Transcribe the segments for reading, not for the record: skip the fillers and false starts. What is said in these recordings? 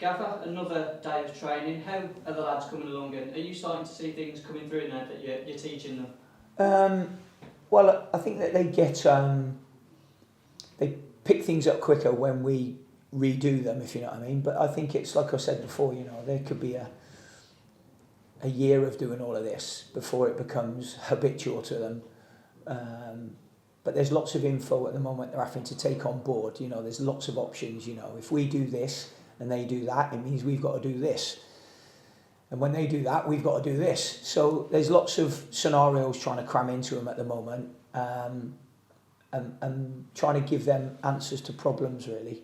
Gaffer, another day of training. How are the lads coming along, and are you starting to see things coming through now that you're teaching them? Well, I think that they pick things up quicker when we redo them, if you know what I mean. But I think it's like I said before, there could be a year of doing all of this before it becomes habitual to them. But there's lots of info at the moment they're having to take on board. There's lots of options. If we do this and they do that, it means we've got to do this. And when they do that, we've got to do this. So there's lots of scenarios trying to cram into them at the moment, and trying to give them answers to problems, really.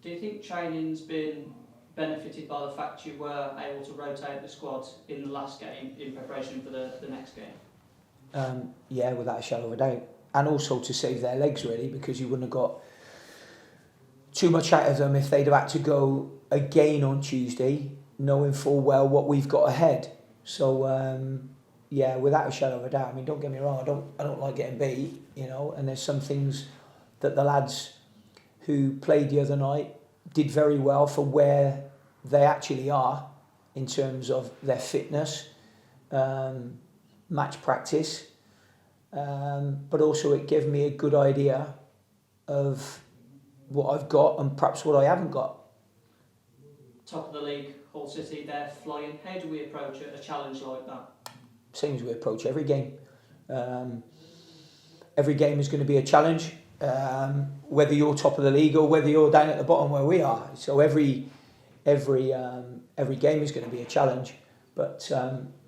Do you think training's been benefited by the fact you were able to rotate the squad in the last game in preparation for the next game? Yeah, without a shadow of a doubt. And also to save their legs, really, because you wouldn't have got too much out of them if they'd have had to go again on Tuesday, knowing full well what we've got ahead. So, yeah, without a shadow of a doubt. I mean, don't get me wrong, I don't like getting beat, and there's some things that the lads who played the other night did very well for where they actually are in terms of their fitness, match practice, but also it gave me a good idea of what I've got and perhaps what I haven't got. Top of the league, Hull City, they're flying. How do we approach a challenge like that? Same as we approach every game. Every game is going to be a challenge, whether you're top of the league or whether you're down at the bottom where we are. So every game is going to be a challenge. But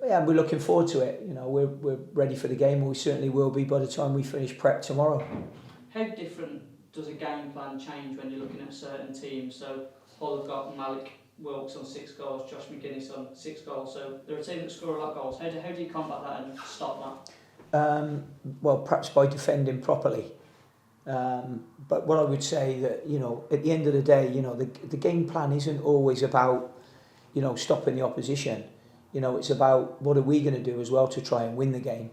yeah, we're looking forward to it. We're ready for the game, and we certainly will be by the time we finish prep tomorrow. How different does a game plan change when you're looking at certain teams? So Hull have got Malik Wilkes on 6 goals, Josh McGuinness on 6 goals. So they're a team that score a lot of goals. How do you combat that and stop that? Well, perhaps by defending properly. But what I would say that, at the end of the day, the game plan isn't always about, stopping the opposition. It's about what are we going to do as well to try and win the game.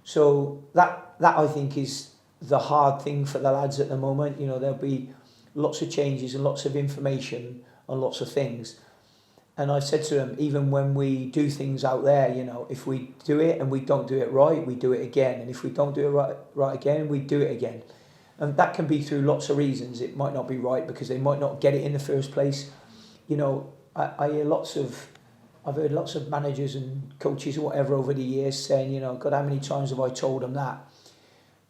So that I think is the hard thing for the lads at the moment. There'll be lots of changes and lots of information on lots of things. And I said to them, even when we do things out there, if we do it and we don't do it right, we do it again. And if we don't do it right again, we do it again. And that can be through lots of reasons. It might not be right because they might not get it in the first place. I hear I've heard lots of managers and coaches or whatever over the years saying, God, how many times have I told them that?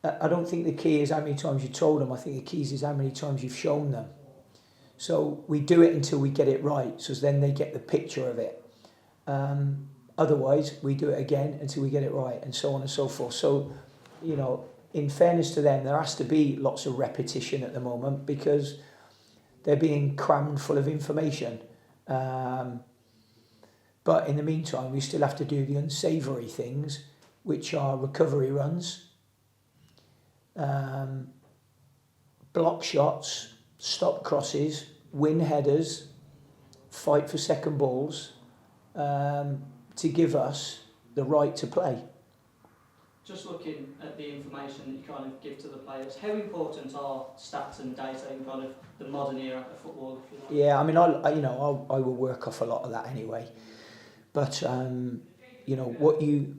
I don't think the key is how many times you told them. I think the key is how many times you've shown them. So we do it until we get it right, so then they get the picture of it. Otherwise, we do it again until we get it right, and so on and so forth. So, in fairness to them, there has to be lots of repetition at the moment because they're being crammed full of information. But in the meantime, we still have to do the unsavoury things, which are recovery runs, block shots, stop crosses, win headers, fight for second balls, to give us the right to play. Just looking at the information that you kind of give to the players, how important are stats and data in kind of the modern era of football? Yeah, I mean, I will work off a lot of that anyway. But what you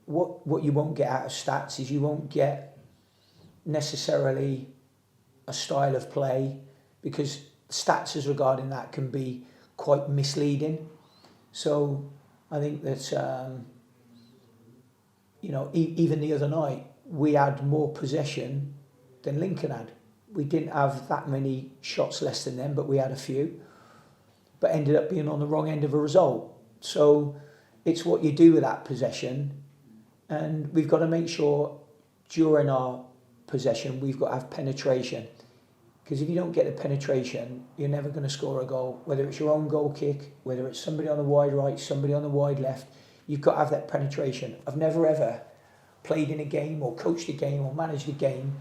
won't get out of stats is you won't get necessarily a style of play, because stats as regarding that can be quite misleading. So I think that even the other night we had more possession than Lincoln had. We didn't have that many shots less than them, but we had a few, but ended up being on the wrong end of a result. So it's what you do with that possession, and we've got to make sure during our possession we've got to have penetration, because if you don't get the penetration, you're never going to score a goal. Whether it's your own goal kick, whether it's somebody on the wide right, somebody on the wide left, you've got to have that penetration. I've never ever played in a game or coached a game or managed a game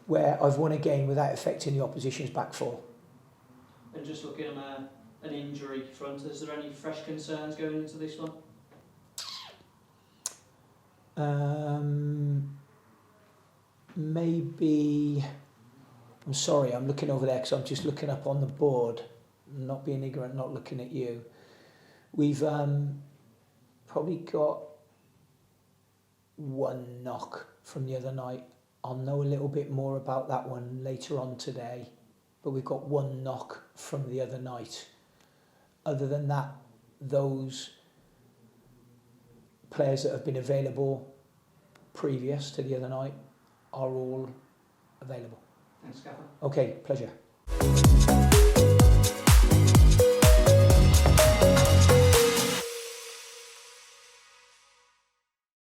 where I've won a game without affecting the opposition's back four. And just looking at an injury front, is there any fresh concerns going into this one? Maybe, I'm sorry, I'm looking over there because I'm just looking up on the board not being ignorant, not looking at you. We've probably got one knock from the other night. I'll know a little bit more about that one later on today, but we've got one knock from the other night. Other than that, those players that have been available previous to the other night are all available. Thanks, Gaffer. Okay, pleasure.